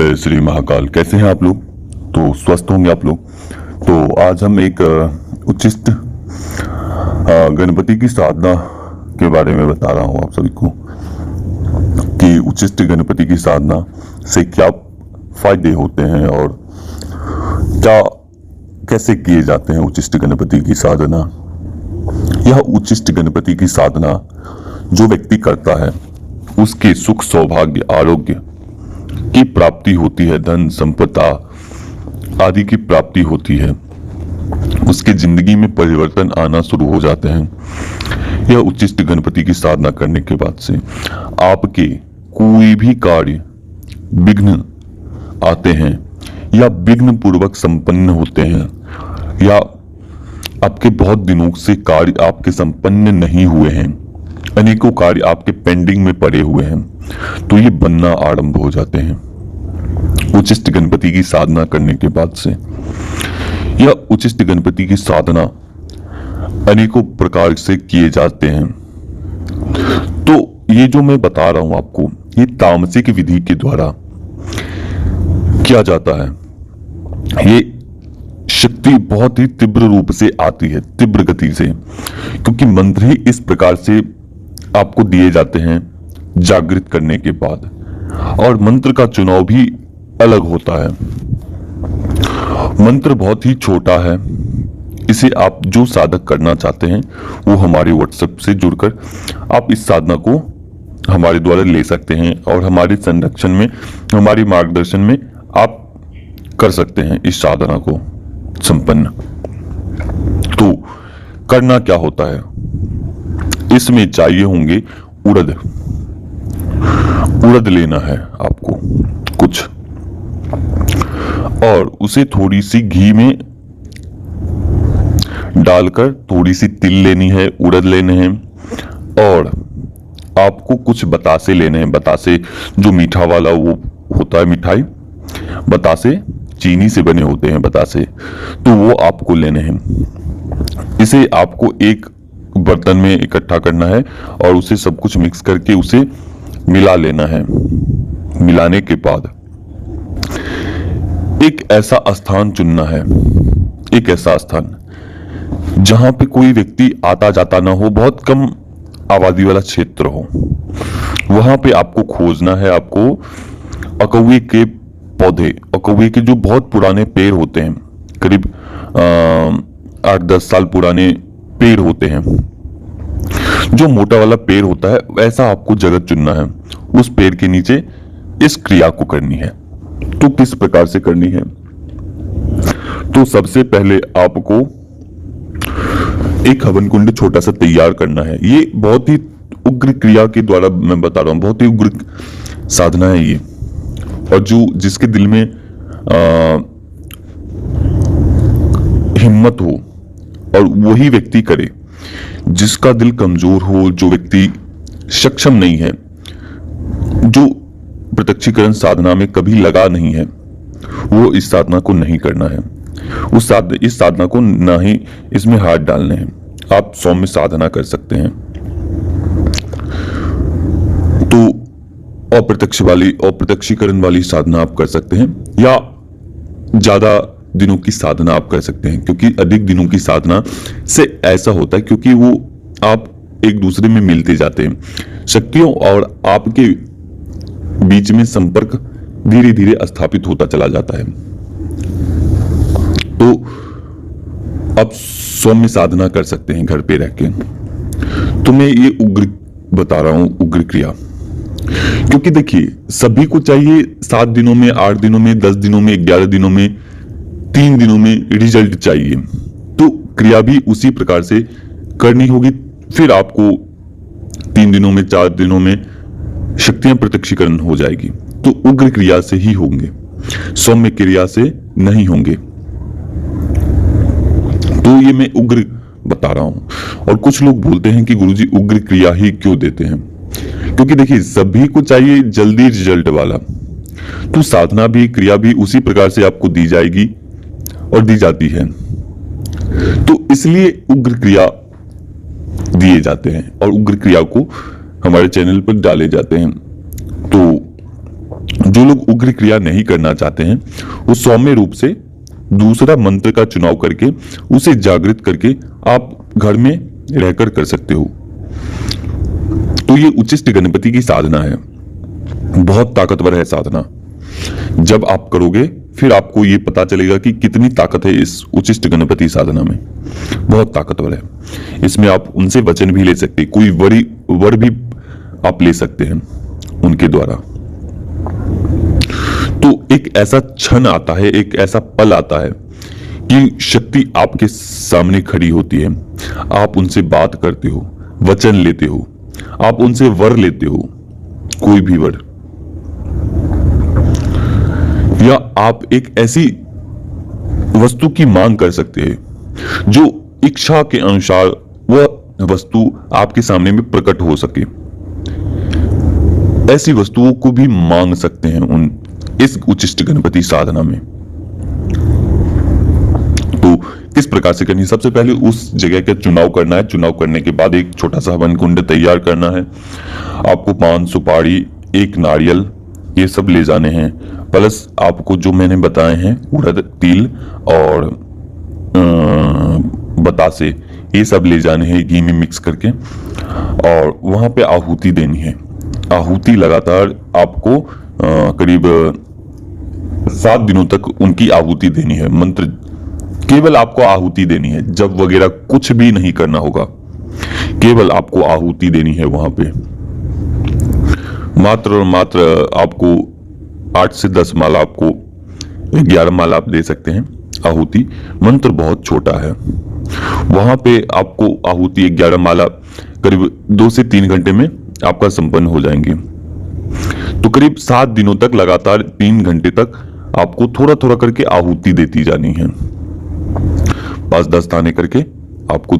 जय श्री महाकाल। कैसे हैं आप लोग? तो स्वस्थ होंगे आप लोग। तो आज हम एक उच्चिष्ट गणपति की साधना के बारे में बता रहा हूं आप सभी को कि उच्चिष्ट गणपति की साधना से क्या फायदे होते हैं और क्या कैसे किए जाते हैं उच्चिष्ट गणपति की साधना। यह उच्चिष्ट गणपति की साधना जो व्यक्ति करता है उसके सुख, सौभाग्य, आरोग्य की प्राप्ति होती है, धन संपदा आदि की प्राप्ति होती है, उसके जिंदगी में परिवर्तन आना शुरू हो जाते हैं। यह उच्चिष्ट गणपति की साधना करने के बाद से आपके कोई भी कार्य विघ्न आते हैं या विघ्न पूर्वक संपन्न होते हैं, या आपके बहुत दिनों से कार्य आपके संपन्न नहीं हुए हैं, अनेकों कार्य आपके पेंडिंग में पड़े हुए हैं, तो ये बनना आरंभ हो जाते हैं उच्चिष्ट गणपति की साधना करने के बाद से। यह उच्चिष्ट गणपति की साधना अनेकों प्रकार से किए जाते हैं। तो ये जो मैं बता रहा हूं आपको, ये तामसिक विधि के द्वारा किया जाता है। ये शक्ति बहुत ही तीव्र रूप से आती है, तीव्र गति से, क्योंकि मंत्र ही इस प्रकार से आपको दिए जाते हैं जागृत करने के बाद, और मंत्र का चुनाव भी अलग होता है। मंत्र बहुत ही छोटा है, इसे आप जो साधक करना चाहते हैं वो हमारे व्हाट्सएप से जुड़कर आप इस साधना को हमारे द्वारा ले सकते हैं और हमारे संरक्षण में, हमारी मार्गदर्शन में आप कर सकते हैं इस साधना को संपन्न। तो करना क्या होता है, इसमें चाहिए होंगे उड़द लेना है आपको कुछ, और उसे थोड़ी सी घी में डालकर थोड़ी सी तिल लेनी है, उड़द लेने हैं, और आपको कुछ बतासे लेने हैं। बतासे जो मीठा वाला वो होता है मिठाई, बतासे चीनी से बने होते हैं बतासे, तो वो आपको लेने हैं। इसे आपको एक बर्तन में इकट्ठा करना है और उसे सब कुछ मिक्स करके उसे मिला लेना है। मिलाने के बाद एक ऐसा स्थान चुनना है, एक ऐसा स्थान जहां पे कोई व्यक्ति आता जाता ना हो, बहुत कम आबादी वाला क्षेत्र हो। वहां पे आपको खोजना है, आपको अकौवे के पौधे, अकौवे के जो बहुत पुराने पेड़ होते हैं, करीब 8-10 साल पुराने पेड़ होते हैं, जो मोटा वाला पेड़ होता है, वैसा आपको जगह चुनना है। उस पेड़ के नीचे इस क्रिया को करनी है। तो किस प्रकार से करनी है? तो सबसे पहले आपको एक हवन कुंड छोटा सा तैयार करना है। ये बहुत ही उग्र क्रिया के द्वारा मैं बता रहा हूं, बहुत ही उग्र साधना है ये, और जो जिसके दिल में हिम्मत हो और वही व्यक्ति करे। जिसका दिल कमजोर हो, जो व्यक्ति सक्षम नहीं है, जो प्रत्यक्षीकरण साधना में कभी लगा नहीं है, वो इस साधना को नहीं करना है। इस साधना को ना ही इसमें हाथ डालने हैं। आप सौम्य साधना कर सकते हैं। तो अप्रत्यक्षीकरण वाली साधना आप कर सकते हैं, या ज्यादा दिनों की साधना आप कर सकते हैं, क्योंकि अधिक दिनों की साधना से ऐसा होता है क्योंकि वो आप एक दूसरे में मिलते जाते हैं। शक्तियों और आपके बीच में संपर्क धीरे धीरे स्थापित होता चला जाता है। तो आप सौम्य साधना कर सकते हैं घर पे रह के। तो मैं ये उग्र बता रहा हूं, उग्र क्रिया, क्योंकि देखिए सभी को चाहिए 7 दिनों में, 8 दिनों में, 10 दिनों में, 11 दिनों में, 3 दिनों में रिजल्ट चाहिए। तो क्रिया भी उसी प्रकार से करनी होगी। फिर आपको 3 दिनों में, 4 दिनों में शक्तियां प्रत्यक्षीकरण हो जाएगी। तो उग्र क्रिया से ही होंगे, सौम्य क्रिया से नहीं होंगे। तो ये मैं उग्र बता रहा हूं। और कुछ लोग बोलते हैं कि गुरुजी उग्र क्रिया ही क्यों देते हैं? क्योंकि देखिए सभी को चाहिए जल्दी रिजल्ट वाला, तो साधना भी, क्रिया भी उसी प्रकार से आपको दी जाएगी और दी जाती है। तो इसलिए उग्र क्रिया दिए जाते हैं और उग्र क्रिया को हमारे चैनल पर डाले जाते हैं। तो जो लोग उग्र क्रिया नहीं करना चाहते हैं वो सौम्य रूप से दूसरा मंत्र का चुनाव करके उसे जागृत करके आप घर में रहकर कर सकते हो। तो ये उच्चिष्ट गणपति की साधना है, बहुत ताकतवर है साधना। जब आप करोगे फिर आपको ये पता चलेगा कि कितनी ताकत है इस उच्चिष्ट गणपति साधना में, बहुत ताकतवर है। इसमें आप उनसे वचन भी ले सकते, कोई वर भी आप ले सकते हैं उनके द्वारा। तो एक ऐसा क्षण आता है, एक ऐसा पल आता है कि शक्ति आपके सामने खड़ी होती है, आप उनसे बात करते हो, वचन लेते हो, आप उनसे वर लेते हो, कोई भी वर, या आप एक ऐसी वस्तु की मांग कर सकते हैं जो इच्छा के अनुसार वह वस्तु आपके सामने में प्रकट हो सके। ऐसी वस्तुओं को भी मांग सकते हैं इस उच्चिष्ट गणपति साधना में। तो किस प्रकार से करनी है? सबसे पहले उस जगह का चुनाव करना है। चुनाव करने के बाद एक छोटा सा हवन कुंड तैयार करना है। आपको पान, सुपारी, एक नारियल, ये सब ले जाने हैं। प्लस आपको जो मैंने बताए हैं उड़द, तिल और बतासे, ये सब ले जाने हैं घी में मिक्स करके, और वहां पे आहुति देनी है। आहुति लगातार आपको करीब 7 दिनों तक उनकी आहुति देनी है। मंत्र केवल आपको आहुति देनी है, जप वगैरह कुछ भी नहीं करना होगा, केवल आपको आहुति देनी है। वहां पे मात्र और मात्र आपको 8 से 10 माला, आपको 11 माला आप दे सकते हैं आहुति। मंत्र बहुत छोटा है। वहां पे आपको आहुति 11 माला करीब 2 से 3 घंटे में आपका संपन्न हो जाएंगे। तो करीब 7 दिनों तक लगातार 3 घंटे तक आपको थोड़ा थोड़ा करके आहुति देती जानी है। 5-10 दाने करके आपको